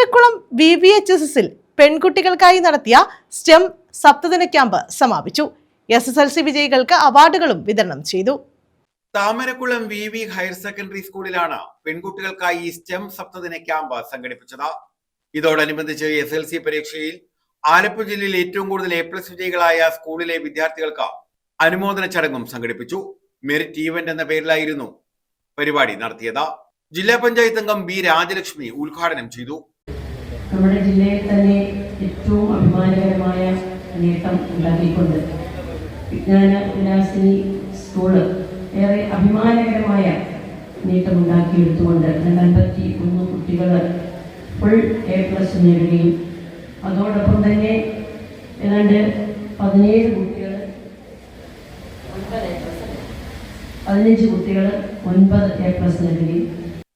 താമരക്കുളം VVHSS-ൽ പെൺകുട്ടികൾക്കായി നടത്തിയ STEM സപ്തദിന camp സമാപിച്ചു. SSLC വിജയികൾക്ക് അവാർഡുകളും വിതരണം ചെയ്തു. താമരക്കുളം VV ഹയർ സെക്കൻഡറി സ്കൂളിലാണ് പെൺകുട്ടികൾക്കായി STEM സപ്തദിന ക്യാമ്പ് സംഘടിപ്പിച്ചത്. ഇതോടനുബന്ധിച്ച് SSLC പരീക്ഷയിൽ ആലപ്പുഴ ജില്ലയിൽ ഏറ്റവും കൂടുതൽ A+ വിജയികളായ സ്കൂളിലെ വിദ്യാർത്ഥികൾക്ക് അനുമോദന ചടങ്ങും സംഘടിപ്പിച്ചു. മെറിറ്റ് ഈവന്റ് എന്ന പേരിലായിരുന്നു പരിപാടി നടത്തിയത്. ജില്ലാ പഞ്ചായത്ത് അംഗം B. രാജലക്ഷ്മി ഉദ്ഘാടനം ചെയ്തു. നമ്മുടെ ജില്ലയിൽ തന്നെ ഏറ്റവും അഭിമാനകരമായ നേട്ടം ഉണ്ടാക്കിക്കൊണ്ട് വിജ്ഞാന വിലാസിനി സ്കൂള് ഏറെ അഭിമാനകരമായ നേട്ടം ഉണ്ടാക്കിയെടുത്തുകൊണ്ട് 51 കുട്ടികൾ ഫുൾ A+ നേടുകയും അതോടൊപ്പം തന്നെ ഏതാണ്ട് 15 കുട്ടികൾ 9 A+ നേടുകയും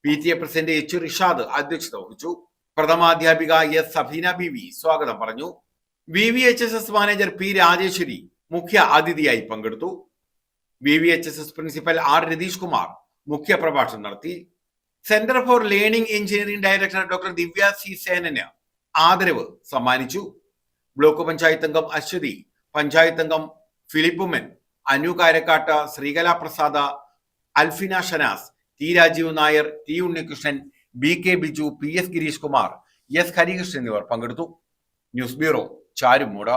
PTA പ്രസിഡന്റ് H. റിഷാദ് അധ്യക്ഷത വഹിച്ചു. പ്രഥമാധ്യാപിക S. സഫീന ബീവി സ്വാഗതം പറഞ്ഞു. VVHSS manager P. രാജേശ്വരി മുഖ്യ അതിഥിയായി പങ്കെടുത്തു. VVHSS principal R. Ratheesh Kumar മുഖ്യ പ്രഭാഷണം നടത്തി. Centre for learning engineering director doctor Divya C. സേനന് ആദരവ് സമ്മാനിച്ചു. ബ്ലോക്ക് പഞ്ചായത്ത് അംഗം അശ്വതി, പഞ്ചായത്ത് അംഗം ഫിലിപ്പുമൻ, Anu Karakkad, Sreekala Prasad, Alfina Shanas, T. Rajeev Nair, T. Unnikrishnan, BK Biju, PS. Girish Kumar, S. Harikrishnan എന്നിവർ പങ്കെടുത്തു. News bureau, Charummood.